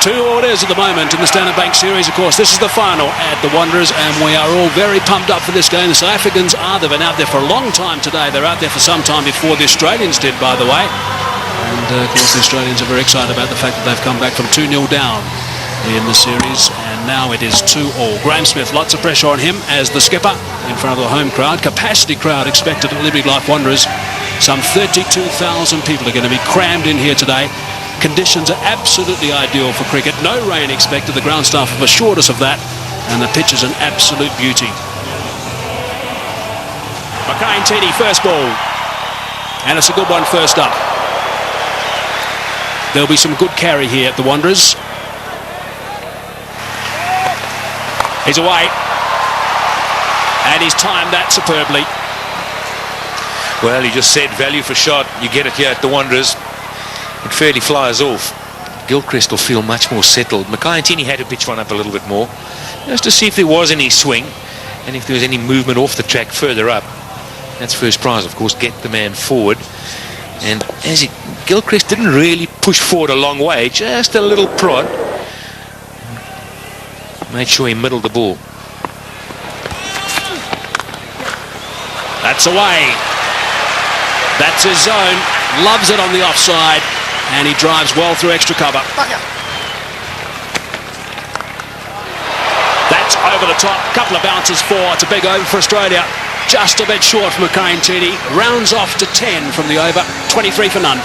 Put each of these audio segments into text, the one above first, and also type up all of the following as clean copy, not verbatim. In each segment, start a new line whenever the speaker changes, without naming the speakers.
2 orders at the moment in the Standard Bank Series. Of course, this is the final at the Wanderers, and we are all very pumped up for this game. The South Africans are. They've been out there for a long time today. They're out there for some time before the Australians did, by the way. And, of course, the Australians are very excited about the fact that they've come back from 2-0 down in the series, and now it is 2-2. Graham Smith, lots of pressure on him as the skipper in front of the home crowd. Capacity crowd expected at Liberty Life Wanderers. Some 32,000 people are going to be crammed in here today. Conditions are absolutely ideal for cricket. No rain expected. The ground staff have assured us of that, and the pitch is an absolute beauty. Makai-Ntini, first ball, and it's a good one first up. There'll be some good carry here at the Wanderers. He's away, and he's timed that superbly.
Well, he just said value for shot. You get it here at the Wanderers. It fairly flies off. Gilchrist will feel much more settled. Makai-Ntini had to pitch one up a little bit more, just to see if there was any swing and if there was any movement off the track further up. That's first prize, of course, get the man forward. And as Gilchrist didn't really push forward a long way, just a little prod. Made sure he middled the ball.
That's away. That's his zone. Loves it on the offside, and he drives well through extra cover. That's over the top. Couple of bounces for. It's a big over for Australia. Just a bit short for Makai-Ntini. Rounds off to 10 from the over. 23 for none.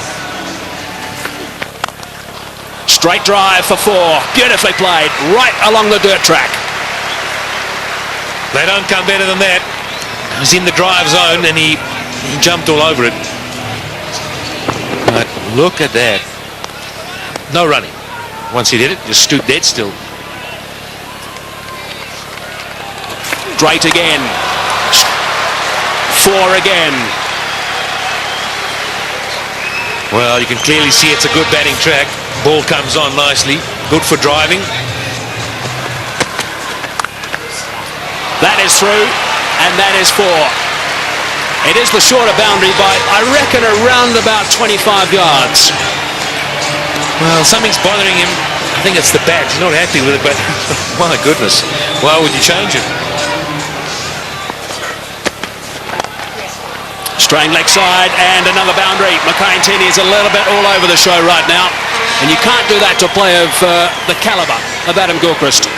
Straight drive for 4. Beautifully played. Right along the dirt track.
They don't come better than that. He was in the drive zone and he jumped all over it. But look at that. No running. Once he did it, just stood dead still.
Great again. 4 again.
Well, you can clearly see it's a good batting track. Ball comes on nicely. Good for driving.
That is through, and that is 4. It is the shorter boundary by, I reckon, around about 25 yards.
Well, something's bothering him. I think it's the bat. He's not happy with it, but my goodness, why would you change it?
Straying leg side, and another boundary. Makai-Ntini is a little bit all over the show right now, and you can't do that to a player of the calibre of Adam Gilchrist.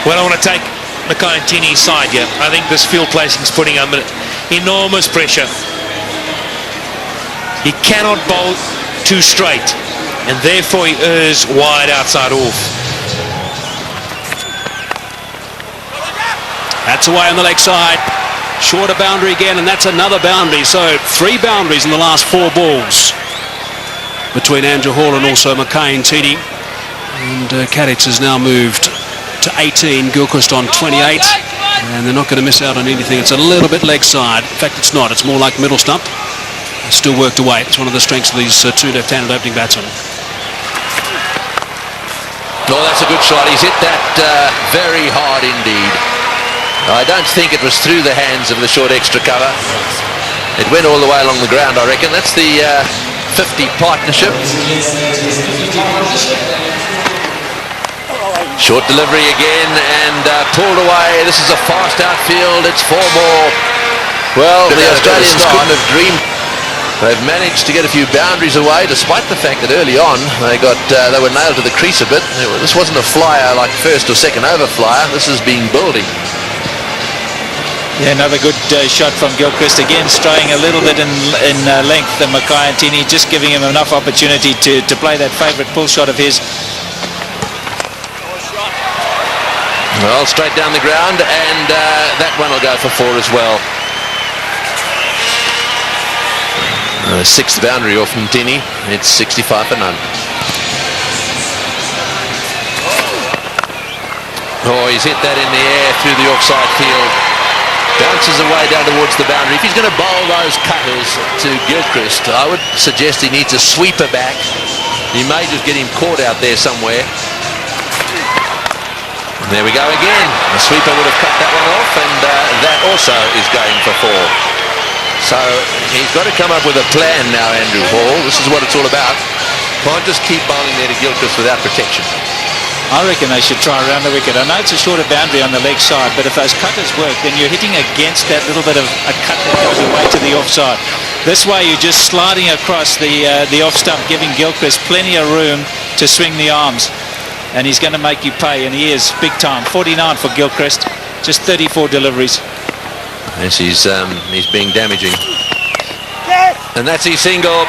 Well, I want to take Makai-Ntini's side here. I think this field placing is putting him under enormous pressure. He cannot bowl too straight, and therefore he errs wide outside off.
That's away on the leg side. Shorter boundary again, and that's another boundary. So 3 boundaries in the last 4 balls between Andrew Hall and also Makai-Ntini. And Kadich has now moved to 18, Gilchrist on 28, and they're not going to miss out on anything. It's a little bit leg side. In fact, it's not. It's more like middle stump. It's still worked away. It's one of the strengths of these 2 left-handed opening batsmen.
Oh, that's a good shot. He's hit that very hard indeed. I don't think it was through the hands of the short extra cover. It went all the way along the ground, I reckon. That's the 50 partnership. Short delivery again, and pulled away. This is a fast outfield. It's 4 more. Well, the Australians couldn't have dreamed. They've managed to get a few boundaries away, despite the fact that early on they were nailed to the crease a bit. This wasn't a flyer like first or second over flyer. This is being building.
Yeah, another good shot from Gilchrist, again straying a little bit in length, and Makai-Ntini just giving him enough opportunity to play that favourite pull shot of his.
Well, straight down the ground, and that one will go for 4 as well. 6th boundary off Ntini. It's 65 for none. Oh, he's hit that in the air through the offside field. Bounces away down towards the boundary. If he's going to bowl those cutters to Gilchrist, I would suggest he needs a sweeper back. He may just get him caught out there somewhere. And there we go again. The sweeper would have cut that one off, and that also is going for 4. So he's got to come up with a plan now, Andrew Hall. This is what it's all about. Can't just keep bowling there to Gilchrist without protection.
I reckon they should try around the wicket. I know it's a shorter boundary on the leg side, but if those cutters work, then you're hitting against that little bit of a cut that goes away to the offside. This way you're just sliding across the off stump, giving Gilchrist plenty of room to swing the arms. And he's going to make you pay, and he is big time. 49 for Gilchrist, just 34 deliveries.
Yes, he's being damaging. And that's his single.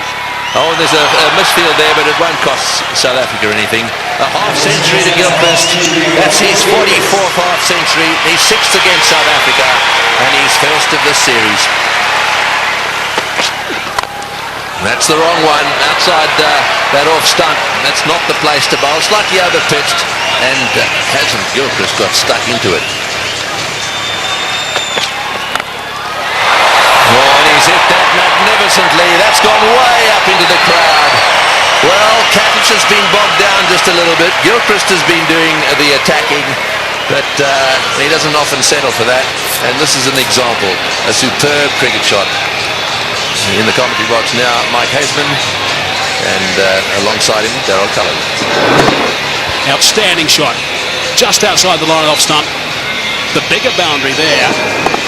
Oh, there's a misfield there, but it won't cost South Africa anything. A half-century to Gilchrist. That's his 44th half-century. He's 6th against South Africa, and he's first of this series. That's the wrong one, outside that off stump. That's not the place to bowl. Slightly over-pitched, and hasn't Gilchrist got stuck into it. Oh, and he's hit that magnificently. That's gone way up into the crowd. Well, Hat-Trick has been bogged down just a little bit. Gilchrist has been doing the attacking, but he doesn't often settle for that. And this is an example, a superb cricket shot. In the commentary box now, Mike Haseman, and alongside him, Darryl Cullen.
Outstanding shot, just outside the line off stump. The bigger boundary there.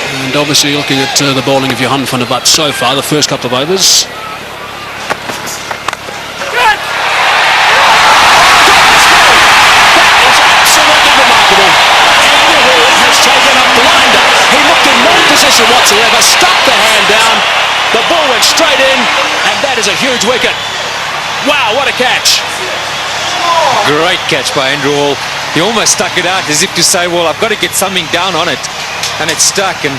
And obviously looking at the bowling of Johan van der Walt so far, the first couple of overs. That is absolutely remarkable. Andrew Hall has taken a blinder. He looked in no position whatsoever, stuck the hand down. The ball went straight in, and that is a huge wicket. Wow, what a catch.
Great catch by Andrew Hall. He almost stuck it out as if to say, well, I've got to get something down on it. And it's stuck, and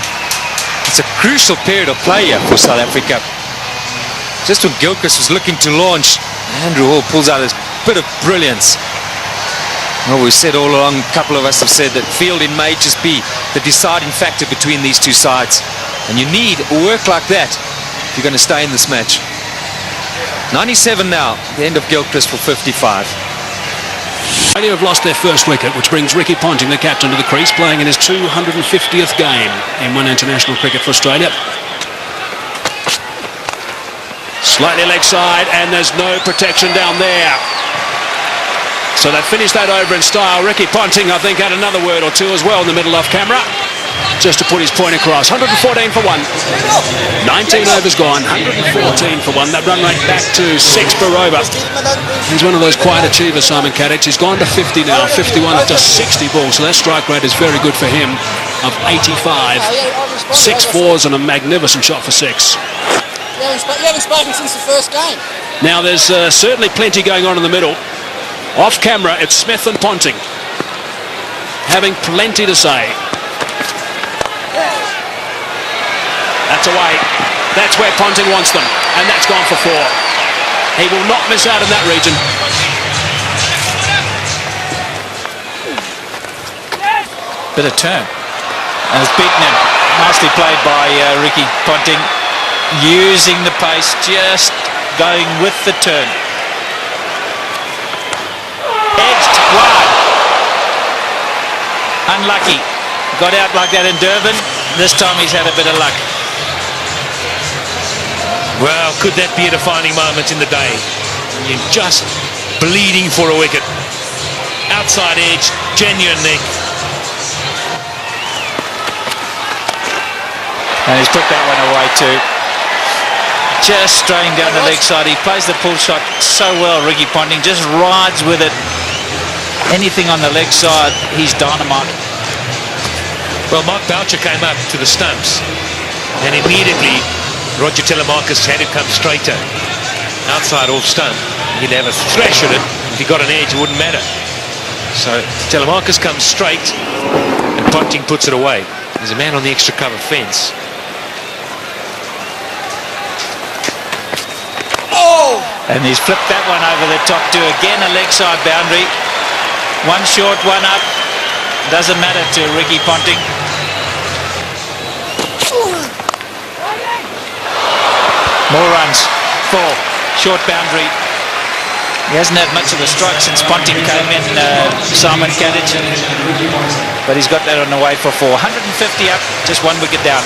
it's a crucial period of play here for South Africa. Just when Gilchrist was looking to launch, Andrew Hall pulls out a bit of brilliance. Well, we've said all along, a couple of us have said that fielding may just be the deciding factor between these two sides. And you need work like that if you're going to stay in this match. 97 now, the end of Gilchrist for 55.
Australia have lost their first wicket, which brings Ricky Ponting, the captain, to the crease, playing in his 250th game in one international cricket for Australia. Slightly leg side, and there's no protection down there. So they've finished that over in style. Ricky Ponting, I think, had another word or two as well in the middle off camera, just to put his point across. 114 for one. 19 overs gone, 114 for one. That run rate back to 6 per over. He's one of those quiet achievers, Simon Hat-Trick. He's gone to 50 now, 51 of just 60 balls. So that strike rate is very good for him, of 85. 6 fours and a magnificent shot for 6.
You haven't spoken since the first game.
Now there's certainly plenty going on in the middle. Off camera, it's Smith and Ponting, having plenty to say. That's away. That's where Ponting wants them, and that's gone for 4. He will not miss out in that region.
Bit of turn, and it's beaten him. Nicely played by Ricky Ponting, using the pace, just going with the turn. Edged wide. Unlucky. Got out like that in Durban. This time he's had a bit of luck.
Well, could that be a defining moment in the day? You're just bleeding for a wicket. Outside edge, genuine nick.
And he's put that one away too. Just straying down the leg side. He plays the pull shot so well, Ricky Ponting. Just rides with it. Anything on the leg side, he's dynamite.
Well, Mark Boucher came up to the stumps, and immediately Roger Telemarcus had it come straighter. Outside off stump. He'd have a thrash at it. If he got an edge, it wouldn't matter. So Telemarcus comes straight, and Ponting puts it away. There's a man on the extra cover fence.
Oh! And he's flipped that one over the top to again a leg side boundary. One short, one up. Doesn't matter to Ricky Ponting. More runs. 4. Short boundary. He hasn't had much of a strike since Ponting came in, Simon Hat-Trick. But he's got that on the way for 4. 150 up, just 1 wicket down.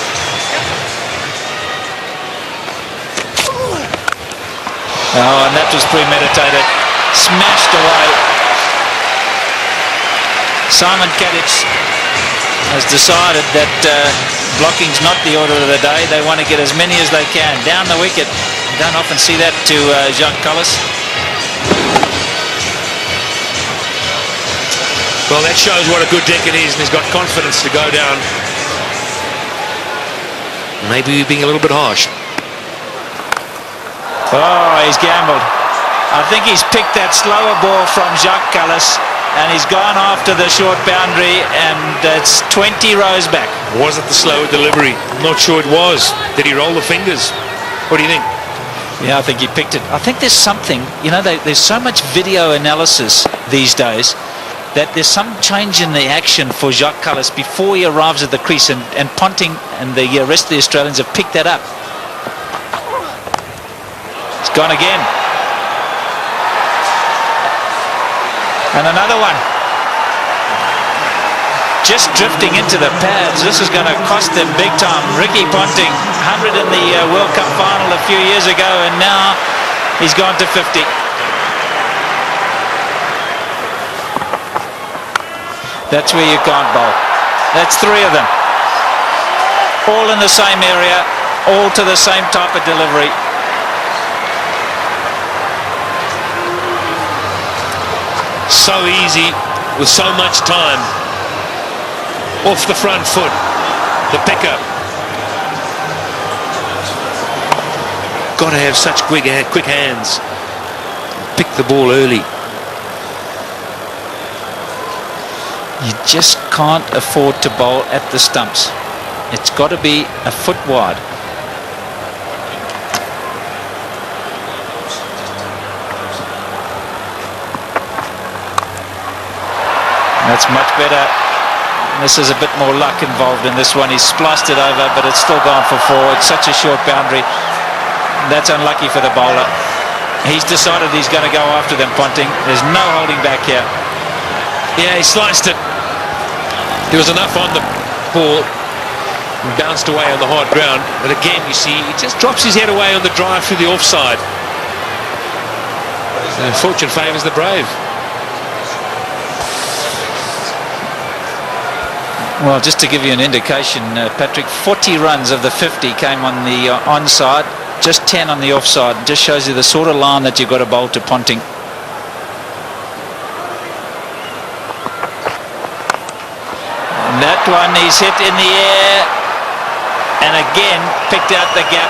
Oh, and that was premeditated. Smashed away. Simon Hat-Trick has decided that blocking's not the order of the day. They want to get as many as they can. Down the wicket. Don't often see that to Jacques Kallis.
Well, that shows what a good deck it is, and he's got confidence to go down. Maybe we're being a little bit harsh.
Oh, he's gambled. I think he's picked that slower ball from Jacques Kallis, and he's gone after the short boundary, and it's 20 rows back.
Was it the slower delivery? I'm not sure it was. Did he roll the fingers? What do you think?
Yeah, I think he picked it. I think there's something, you know, there's so much video analysis these days that there's some change in the action for Jacques Kallis before he arrives at the crease, and Ponting and the rest of the Australians have picked that up. It's gone again. And another one. Just drifting into the pads. This is going to cost them big time. Ricky Ponting, 100 in the World Cup final a few years ago, and now he's gone to 50. That's where you can't bowl. That's 3 of them. All in the same area, all to the same type of delivery.
So easy, with so much time. Off the front foot, the pickup. Got to have such quick hands. Pick the ball early.
You just can't afford to bowl at the stumps. It's got to be a foot wide. That's much better. This is a bit more luck involved in this one. He's spliced it over, but it's still gone for 4. It's such a short boundary. That's unlucky for the bowler. He's decided he's going to go after them, Ponting. There's no holding back here.
Yeah, he sliced it. There was enough on the ball. And bounced away on the hard ground. But again, you see, he just drops his head away on the drive through the offside. And fortune favours the brave.
Well, just to give you an indication, Patrick, 40 runs of the 50 came on the onside, just 10 on the offside. Just shows you the sort of line that you've got to bowl to Ponting. And that one he's hit in the air, and again picked out the gap.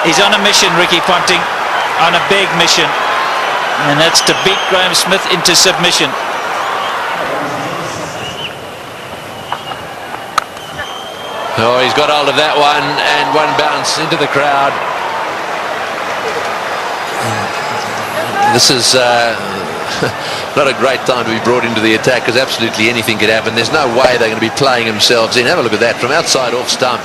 He's on a mission, Ricky Ponting, on a big mission, and that's to beat Graham Smith into submission.
Oh, he's got hold of that one, and one bounce into the crowd. This is not a great time to be brought into the attack, because absolutely anything could happen. There's no way they're going to be playing themselves in. Have a look at that from outside off stump.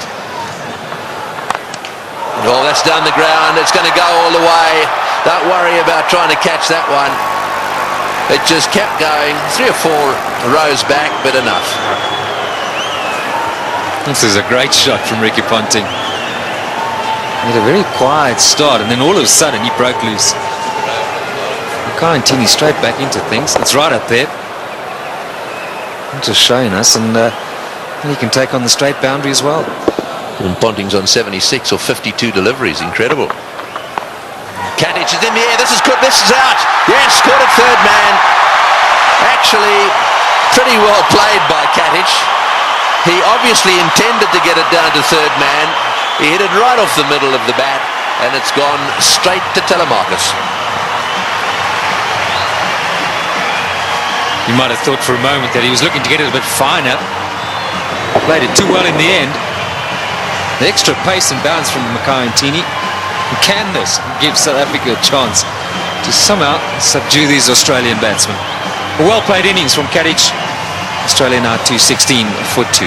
Oh, that's down the ground. It's going to go all the way. Don't worry about trying to catch that one. It just kept going. 3 or 4 rows back, but enough.
This is a great shot from Ricky Ponting. He had a very quiet start, and then all of a sudden he broke loose. Makayantini straight back into things. It's right up there. Just showing us, and he can take on the straight boundary as well.
And Ponting's on 76 or 52 deliveries. Incredible. Hat-Trick is in the air. This is good. This is out. Yes, caught it third man. Actually, pretty well played by Hat-Trick. He obviously intended to get it down to third man. He hit it right off the middle of the bat, and it's gone straight to Telemarcus.
You might have thought for a moment that he was looking to get it a bit finer. Played it too well in the end. The extra pace and bounce from Makayantini. Can this give South Africa a chance to somehow subdue these Australian batsmen? A well-played innings from Hat-Trick. Australia now 216 for 2.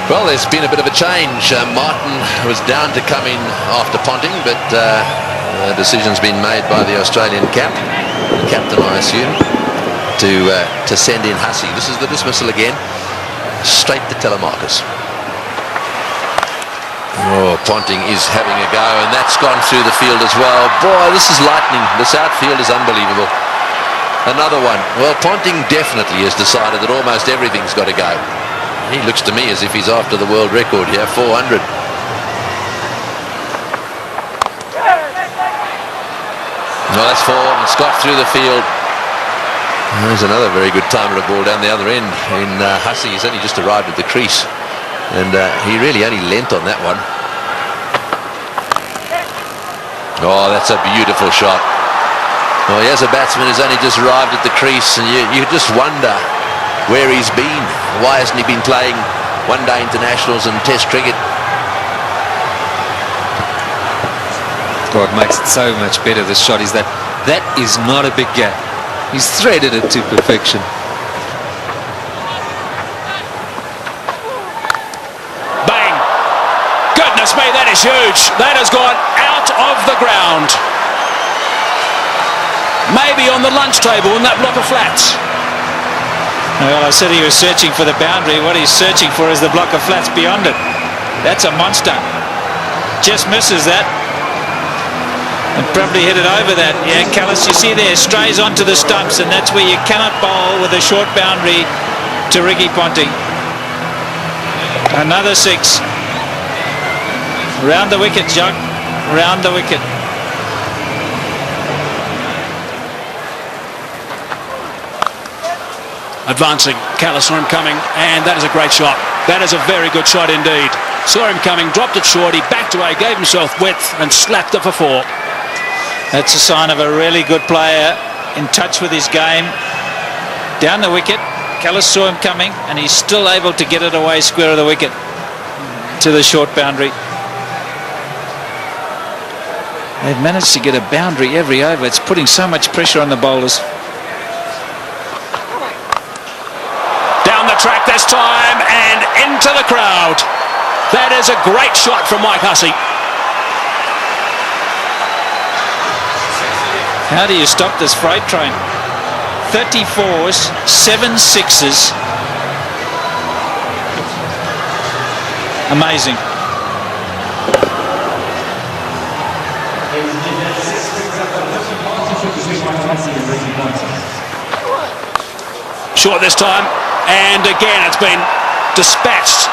Well, there's been a bit of a change. Martin was down to come in after Ponting, but the decision's been made by the Australian captain, I assume, to send in Hussey. This is the dismissal again, straight to Telemarcus. Oh, Ponting is having a go, and that's gone through the field as well. Boy, this is lightning. This outfield is unbelievable. Another one. Well, Ponting definitely has decided that almost everything's got to go. He looks to me as if he's after the world record here, 400. Well, that's 4, and Scott through the field. There's another very good timer of ball down the other end in Hussey. He's only just arrived at the crease, and he really only lent on that one. Oh, that's a beautiful shot. Well, here's a batsman who's only just arrived at the crease, and you just wonder where he's been. Why hasn't he been playing one-day internationals and test cricket?
What makes it so much better, this shot, is that is not a big gap. He's threaded it to perfection.
Bang! Goodness me, that is huge. That has gone out of the ground. Maybe on the lunch table in that block of flats.
Well, I said he was searching for the boundary. What he's searching for is the block of flats beyond it. That's a monster. Just misses that. And probably hit it over that. Yeah, Callis, you see there, strays onto the stumps, and that's where you cannot bowl with a short boundary to Ricky Ponting. Another 6. Round the wicket, Jock. Round the wicket.
Advancing, Callis saw him coming, and that is a great shot. That is a very good shot indeed. Saw him coming, dropped it short, he backed away, gave himself width, and slapped it for 4.
That's a sign of a really good player, in touch with his game. Down the wicket, Callis saw him coming, and he's still able to get it away square of the wicket to the short boundary. They've managed to get a boundary every over. It's putting so much pressure on the bowlers.
Down the track this time, and into the crowd. That is a great shot from Mike Hussey.
How do you stop this freight train? 34s, 7 6s. Amazing.
Short this time, and again it's been dispatched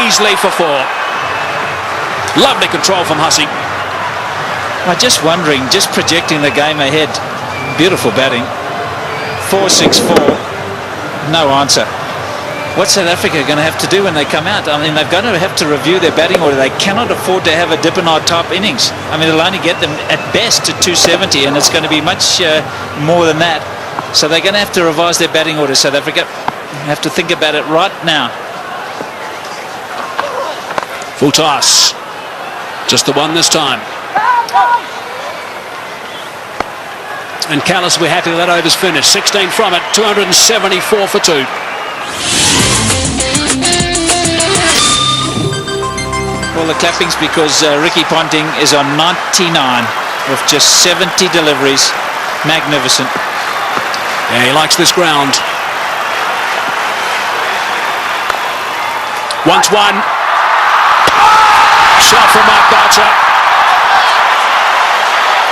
easily for 4. Lovely control from Hussey.
I'm just wondering, just projecting the game ahead. Beautiful batting. 4-6-4. No answer. What's South Africa going to have to do when they come out? I mean, they're going to have to review their batting order. They cannot afford to have a Dippenaar type innings. I mean, it'll only get them at best to 270, and it's going to be much more than that. So they're going to have to revise their batting order, South Africa. Have to think about it right now.
Full toss. Just the one this time. And Callis, we're happy that over's finished. 16 from it, 274 for 2.
All the clappings because Ricky Ponting is on 99 with just 70 deliveries. Magnificent.
Yeah, he likes this ground. Once one. Shot from Mark Boucher.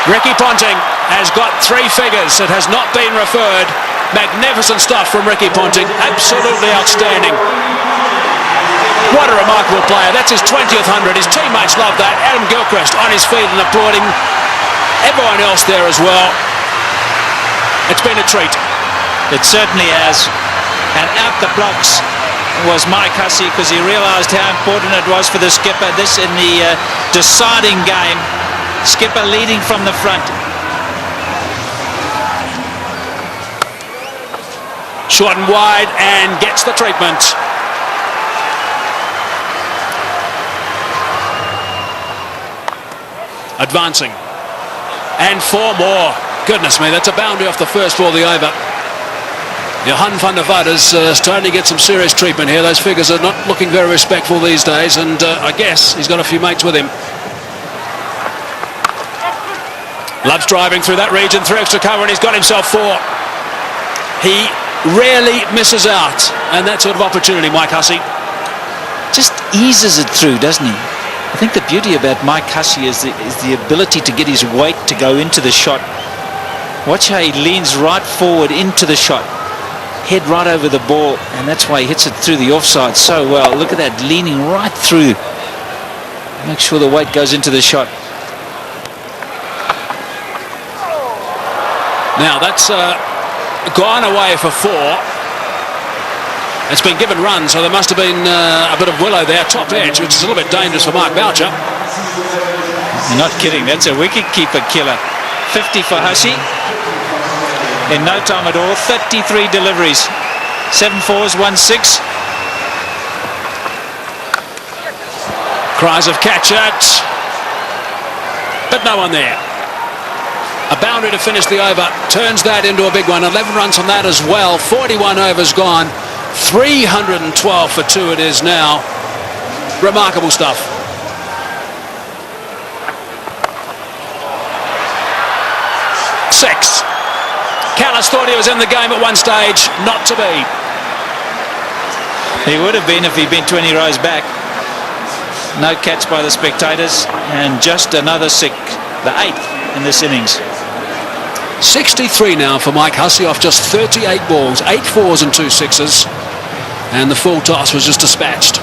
Ricky Ponting has got 3 figures. It has not been referred. Magnificent stuff from Ricky Ponting. Absolutely outstanding. What a remarkable player. That's his 20th 100. His teammates love that. Adam Gilchrist on his feet and applauding. Everyone else there as well. It's been a treat.
It certainly has. And out the blocks was Mike Hussey, because he realised how important it was for the skipper. This in the deciding game. Skipper leading from the front.
Short and wide, and gets the treatment. Advancing. And 4 more. Goodness me, that's a boundary off the first ball of the over. Johan van der Vaart is starting to get some serious treatment here. Those figures are not looking very respectful these days, and I guess he's got a few mates with him. Loves driving through that region, 3 extra cover, and he's got himself 4. He rarely misses out, and that sort of opportunity, Mike Hussey.
Just eases it through, doesn't he? I think the beauty about Mike Hussey is the ability to get his weight to go into the shot. Watch how he leans right forward into the shot, head right over the ball, and that's why he hits it through the offside so well. Look at that, leaning right through. Make sure the weight goes into the shot.
Now that's gone away for 4. It's been given run, so there must have been a bit of willow there, top edge, which is a little bit dangerous for Mark Boucher.
You're not kidding, that's a wicket-keeper killer. 50 for Hussey. In no time at all, 33 deliveries. 7 fours, 1 6.
Cries of catch it, but no one there. A boundary to finish the over, turns that into a big one. 11 runs on that as well. 41 overs gone. 312 for 2 it is now. Remarkable stuff. Six. Callis thought he was in the game at one stage. Not to be.
He would have been if he'd been 20 rows back. No catch by the spectators, and just another 6, the 8th in this innings.
63 now for Mike Hussey off just 38 balls, 8 fours and 2 sixes, and the full toss was just dispatched.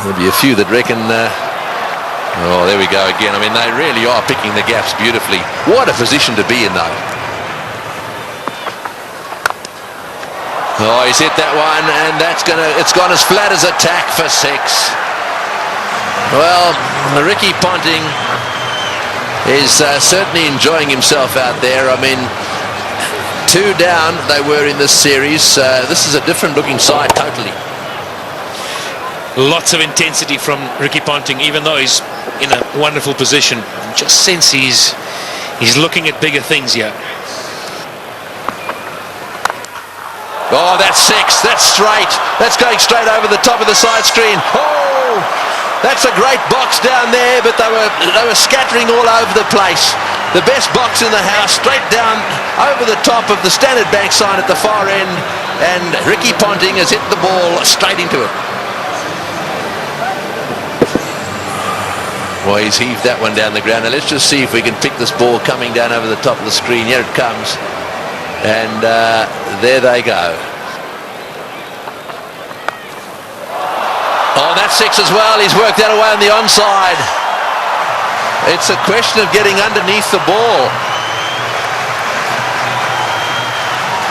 There'll be a few that reckon, oh, there we go again. I mean, they really are picking the gaps beautifully. What a position to be in, though. Oh, he's hit that one, and it's gone as flat as a tack for 6. Well, Ricky Ponting is certainly enjoying himself out there. I mean, 2 down they were in this series. This is a different looking side totally.
Lots of intensity from Ricky Ponting, even though he's in a wonderful position. Just sense he's looking at bigger things here.
Oh, that's 6. That's straight. That's going straight over the top of the side screen. Oh, that's a great box down there, but they were scattering all over the place. The best box in the house, straight down over the top of the Standard Bank sign at the far end, and Ricky Ponting has hit the ball straight into it. Well, he's heaved that one down the ground. Now let's just see if we can pick this ball coming down over the top of the screen. Here it comes. And there they go. Oh, that's 6 as well. He's worked that away on the onside. It's a question of getting underneath the ball.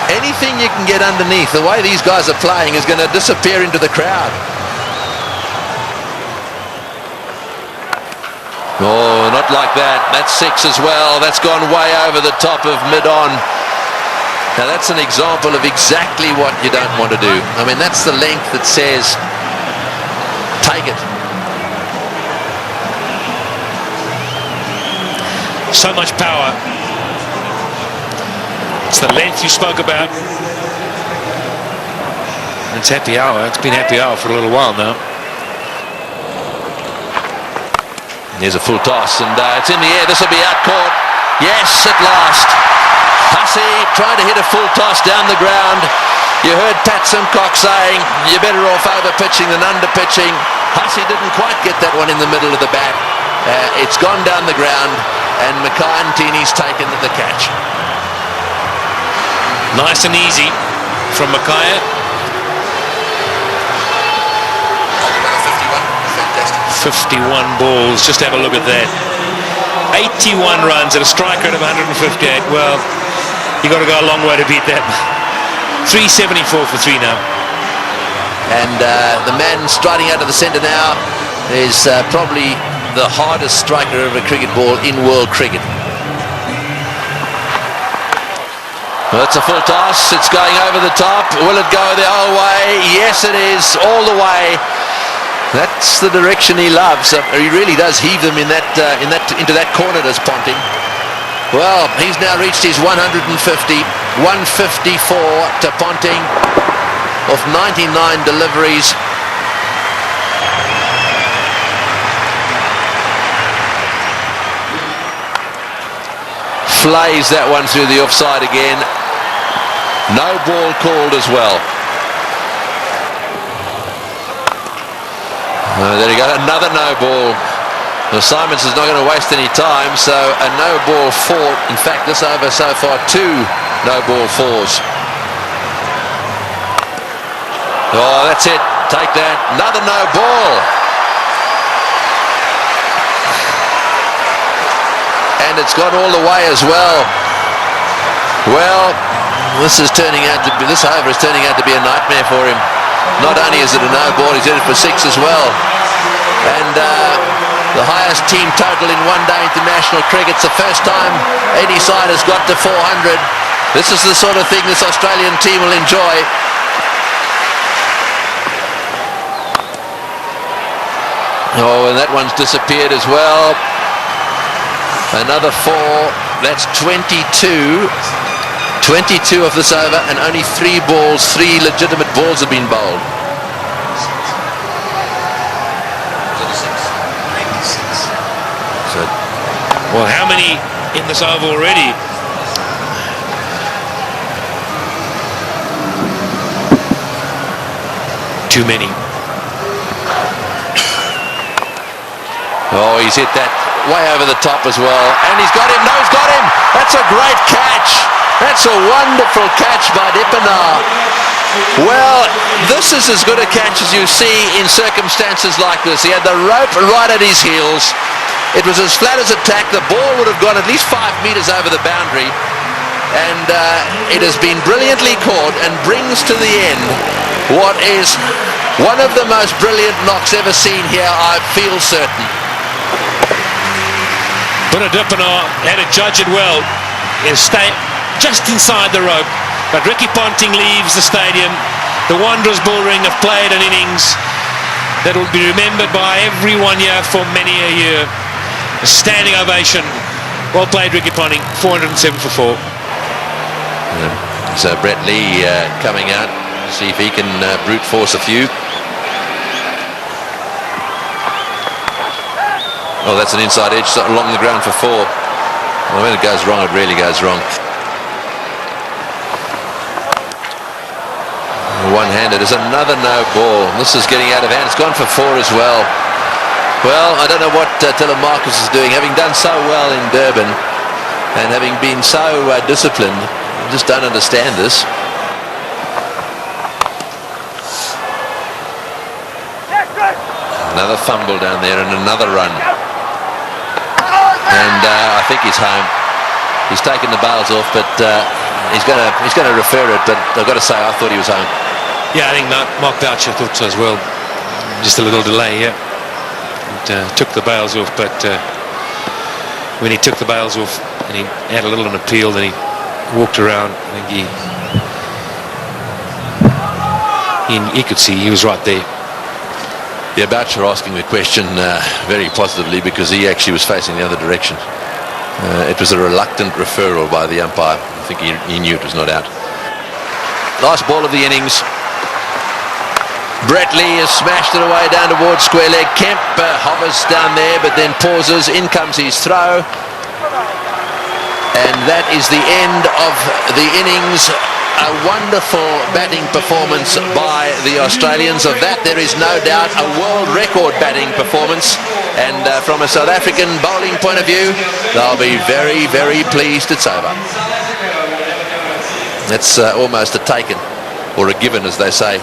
Anything you can get underneath, the way these guys are playing, is going to disappear into the crowd. Oh, not like that. That's 6 as well. That's gone way over the top of mid-on. Now that's an example of exactly what you don't want to do. I mean, that's the length that says, take it.
So much power. It's the length you spoke about. It's happy hour. It's been happy hour for a little while now.
There's a full toss, and it's in the air. This will be out caught. Yes, at last. Hussey trying to hit a full toss down the ground. You heard Pat Simcock saying you're better off over pitching than under pitching. Hussey didn't quite get that one in the middle of the bat. It's gone down the ground, and Mackay-Ntini's taken the catch.
Nice and easy from Mackay. 51 balls, just have a look at that. 81 runs at a strike rate of 158. Well, you got to go a long way to beat that. 374 for 3 now.
And the man striding out of the centre now is probably the hardest striker of a cricket ball in world cricket. Well, it's a full toss. It's going over the top. Will it go the whole way? Yes, it is, all the way. That's the direction he loves. He really does heave them into that corner, does Ponting. Well, he's now reached his 150, 154 to Ponting of 99 deliveries. Flays that one through the offside again. No ball called as well. There you go, another no ball. Well, Simons is not going to waste any time, so a no ball 4. In fact, this over so far 2 no ball 4s. Oh, that's it. Take that. Another no ball. And it's gone all the way as well. Well, this over is turning out to be a nightmare for him. Not only is it a no ball, he's in it for 6 as well. And the highest team total in one-day international cricket. It's the first time any side has got to 400. This is the sort of thing this Australian team will enjoy. Oh, and that one's disappeared as well. Another 4. That's 22. 22 of this over, and only 3 balls, 3 legitimate balls have been bowled. So,
Well, how many in this over already? Too many.
oh, he's hit that way over the top as well, and he's got him. No, he's got him. That's a great catch. That's a wonderful catch by Dippenaar. Well, this is as good a catch as you see in circumstances like this. He had the rope right at his heels. It was as flat as a tack. The ball would have gone at least 5 meters over the boundary. And it has been brilliantly caught and brings to the end what is one of the most brilliant knocks ever seen here, I feel certain.
But Dippenaar had to judge it well. He'll stay just inside the rope. But Ricky Ponting leaves the stadium. The Wanderers bullring have played an innings that will be remembered by everyone here for many a year. A standing ovation. Well played, Ricky Ponting. 407 for 4.
So Brett Lee coming out, see if he can brute force a few. Oh, that's an inside edge along the ground for 4. Well, when it goes wrong, it really goes wrong. One-handed is another no ball. This is getting out of hand. It's gone for 4 as well. Well, I don't know what Telemarcus is doing. Having done so well in Durban and having been so disciplined, I just don't understand this. Another fumble down there and another run. And I think he's home. He's taken the bails off, but he's going to refer it. But I've got to say, I thought he was home.
Yeah, I think Mark Boucher thought so as well. Just a little delay here. And, took the bails off, but when he took the bails off and he had a little an appeal, then he walked around. I think he could see he was right there.
Yeah, Boucher asking the question very positively because he actually was facing the other direction. It was a reluctant referral by the umpire. I think he knew it was not out. Last ball of the innings. Brett Lee has smashed it away down towards square leg. Kemp hovers down there but then pauses. In comes his throw. And that is the end of the innings. A wonderful batting performance by the Australians. Of that there is no doubt a world record batting performance. And from a South African bowling point of view, they'll be very, very pleased it's over. That's almost a taken, or a given, as they say.